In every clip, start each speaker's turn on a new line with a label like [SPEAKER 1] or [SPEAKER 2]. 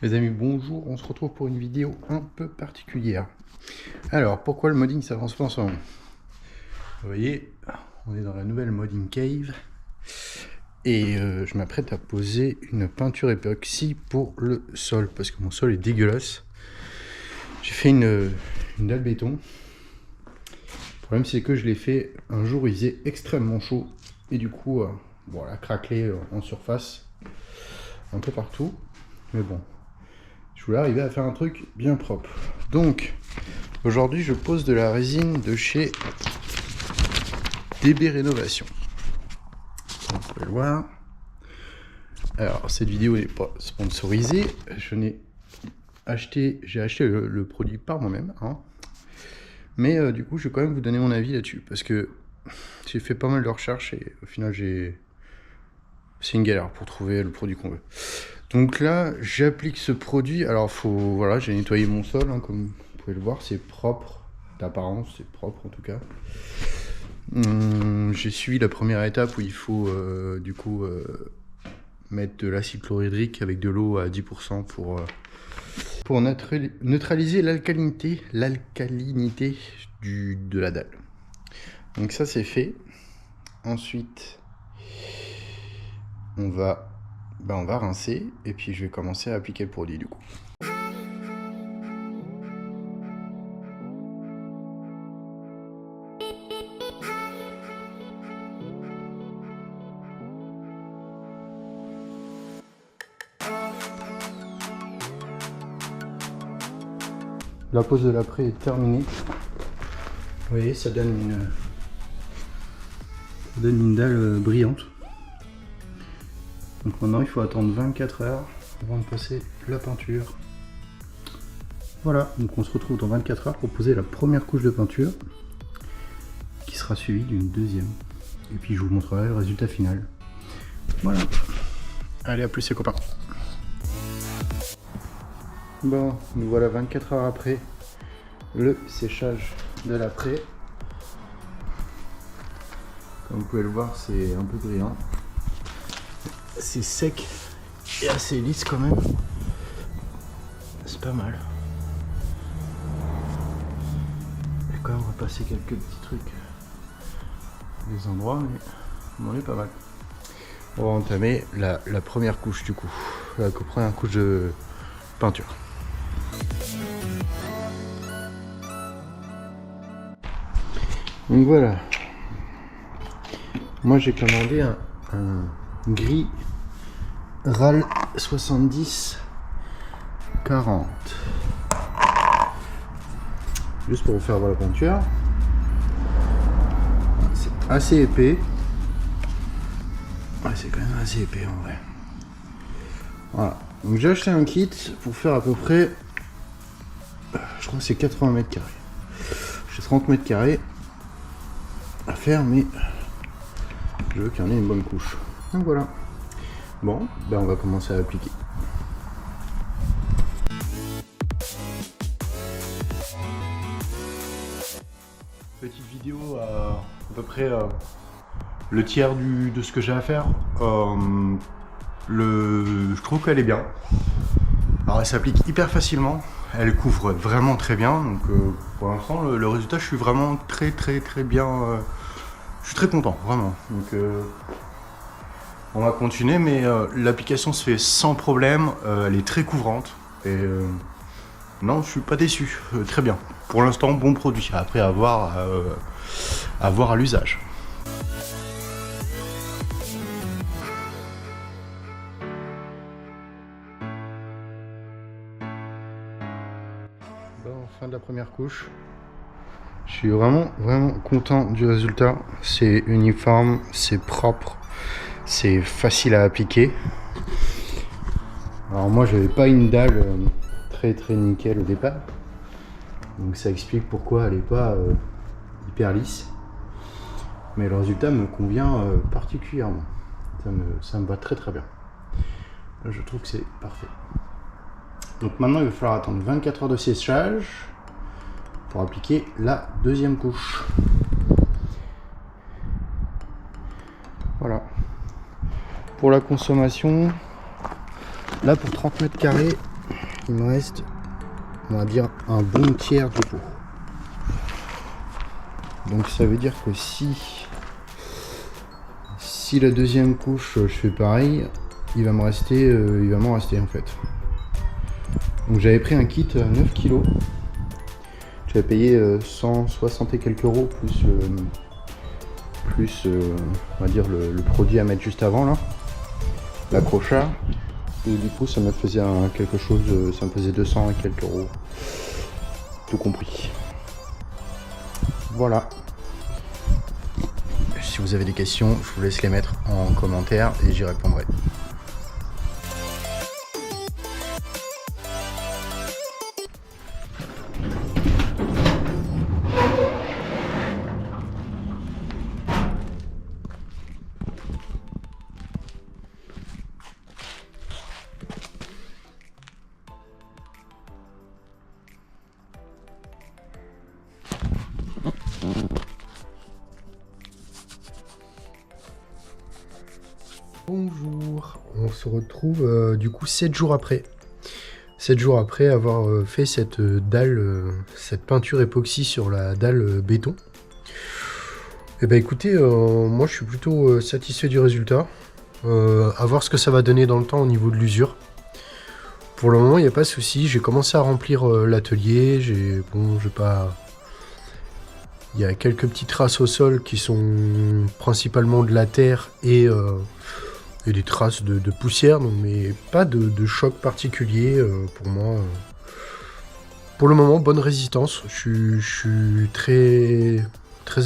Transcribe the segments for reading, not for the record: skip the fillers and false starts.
[SPEAKER 1] Les amis, bonjour, on se retrouve pour une vidéo un peu particulière. Alors, pourquoi le modding s'avance pas en ce moment? Vous voyez, on est dans la nouvelle modding cave. Et je m'apprête à poser une peinture époxy pour le sol, parce que mon sol est dégueulasse. J'ai fait une dalle béton. Le problème c'est que je l'ai fait un jour où il faisait extrêmement chaud. Et du coup, bon, elle a craquelé en surface, un peu partout. Mais bon, je voulais arriver à faire un truc bien propre. Donc, aujourd'hui, je pose de la résine de chez DB Rénovation. Vous pouvez le voir. Alors, cette vidéo n'est pas sponsorisée. J'ai acheté le produit par moi-même. Hein. Mais du coup, je vais quand même vous donner mon avis là-dessus. Parce que j'ai fait pas mal de recherches et au final, c'est une galère pour trouver le produit qu'on veut. Donc là, j'applique ce produit. Alors, voilà, j'ai nettoyé mon sol, hein, comme vous pouvez le voir, c'est propre. D'apparence, c'est propre en tout cas. J'ai suivi la première étape où il faut du coup mettre de l'acide chlorhydrique avec de l'eau à 10% pour neutraliser l'alcalinité de la dalle. Donc ça c'est fait. Ensuite, on va rincer et puis je vais commencer à appliquer le produit du coup. La pose de l'après est terminée. Vous voyez, ça donne une dalle brillante. Donc maintenant, il faut attendre 24 heures avant de passer la peinture. Voilà, donc on se retrouve dans 24 heures pour poser la première couche de peinture qui sera suivie d'une deuxième. Et puis je vous montrerai le résultat final. Voilà. Allez, à plus les copains. Bon, nous voilà 24 heures après le séchage de l'après. Comme vous pouvez le voir, c'est un peu brillant. C'est sec et assez lisse quand même. C'est pas mal. J'ai quand même repassé quelques petits trucs des endroits, mais on est pas mal. On va entamer la première couche du coup. La première couche de peinture. Donc voilà, moi j'ai commandé un gris RAL 70 40, juste pour vous faire voir la peinture. C'est assez épais. Ouais, c'est quand même assez épais en vrai. Voilà, donc j'ai acheté un kit pour faire à peu près, je crois que c'est 80 mètres carrés. J'ai 30 mètres carrés à faire, mais je veux qu'il y en ait une bonne couche. Donc voilà. Bon, ben on va commencer à appliquer. Petite vidéo à peu près le tiers de ce que j'ai à faire. Je trouve qu'elle est bien. Alors elle s'applique hyper facilement. Elle couvre vraiment très bien. Donc pour l'instant le résultat, je suis vraiment très bien. Je suis très content, vraiment. Donc on va continuer, mais l'application se fait sans problème. Elle est très couvrante. Et non, je suis pas déçu. Très bien. Pour l'instant, bon produit. Après, à voir à l'usage. Bon, fin de la première couche. Je suis vraiment content du résultat. C'est uniforme, c'est propre, c'est facile à appliquer. Alors moi, j'avais pas une dalle très nickel au départ, donc ça explique pourquoi elle n'est pas hyper lisse. Mais le résultat me convient particulièrement. Ça me va très bien. Là, je trouve que c'est parfait. Donc maintenant, il va falloir attendre 24 heures de séchage pour appliquer la deuxième couche. Voilà. Pour la consommation, là pour 30 mètres carrés, il me reste, on va dire, un bon tiers du pot. Donc ça veut dire que si la deuxième couche je fais pareil, il va m'en rester en fait. Donc j'avais pris un kit 9 kg. J'avais payé 160 et quelques euros plus on va dire le produit à mettre juste avant là, l'accrocheur. Et du coup ça me faisait quelque chose, ça me faisait 200 et quelques euros, tout compris. Voilà. Si vous avez des questions, je vous laisse les mettre en commentaire et j'y répondrai. Bonjour, on se retrouve du coup 7 jours après. 7 jours après avoir fait cette dalle, cette peinture époxy sur la dalle béton. Et bah écoutez, moi je suis plutôt satisfait du résultat. À voir ce que ça va donner dans le temps au niveau de l'usure. Pour le moment il n'y a pas de souci, j'ai commencé à remplir l'atelier, il y a quelques petites traces au sol qui sont principalement de la terre et des traces de poussière, donc, mais pas de choc particulier pour moi. Pour le moment, bonne résistance. Je suis très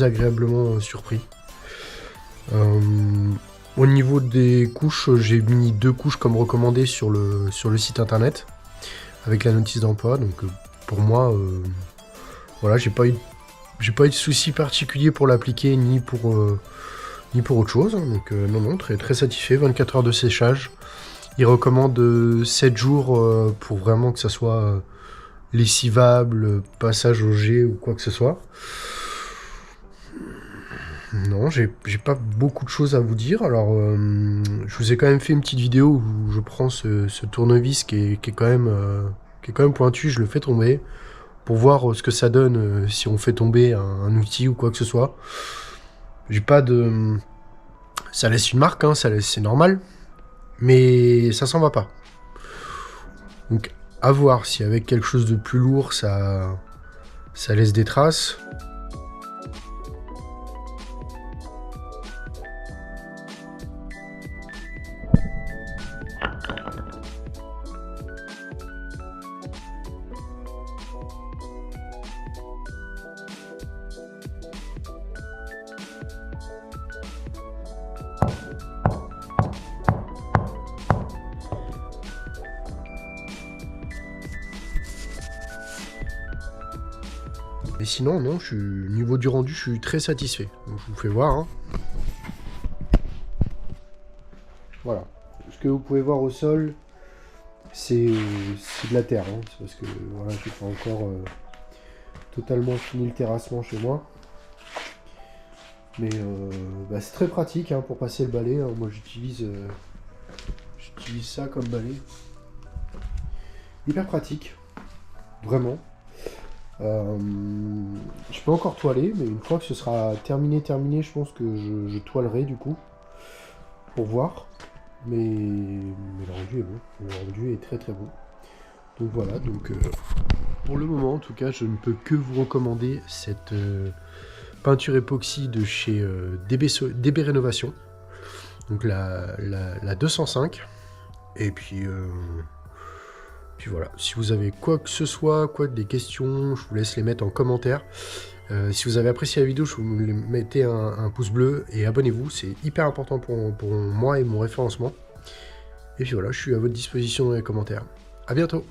[SPEAKER 1] agréablement surpris. Au niveau des couches, j'ai mis 2 couches comme recommandé sur le site internet avec la notice d'emploi. Donc pour moi, voilà, j'ai pas eu de souci particulier pour l'appliquer ni pour autre chose. Donc non, très satisfait. 24 heures de séchage. Il recommande 7 jours pour vraiment que ça soit lessivable, passage au jet ou quoi que ce soit. Non, j'ai pas beaucoup de choses à vous dire. Alors, je vous ai quand même fait une petite vidéo où je prends ce tournevis qui est quand même pointu, je le fais tomber pour voir ce que ça donne si on fait tomber un outil ou quoi que ce soit. J'ai pas de... Ça laisse une marque, hein, c'est normal, mais ça s'en va pas. Donc, à voir si avec quelque chose de plus lourd, ça laisse des traces. Et sinon, non, niveau du rendu, je suis très satisfait. Donc, je vous fais voir. Hein. Voilà. Ce que vous pouvez voir au sol, c'est de la terre. Hein. C'est parce que voilà, je n'ai pas encore totalement fini le terrassement chez moi. Mais c'est très pratique hein, pour passer le balai. Hein. Moi, j'utilise ça comme balai. Hyper pratique. Vraiment. Je peux encore toiler, mais une fois que ce sera terminé, je pense que je toilerai du coup pour voir. Mais le rendu est bon, le rendu est très bon. Donc voilà, pour le moment en tout cas, je ne peux que vous recommander cette peinture époxy de chez DB Rénovation. Donc la 205. Et puis voilà, si vous avez quoi que ce soit, des questions, je vous laisse les mettre en commentaire. Si vous avez apprécié la vidéo, je vous mettez un pouce bleu et abonnez-vous, c'est hyper important pour moi et mon référencement. Et puis voilà, je suis à votre disposition dans les commentaires. À bientôt!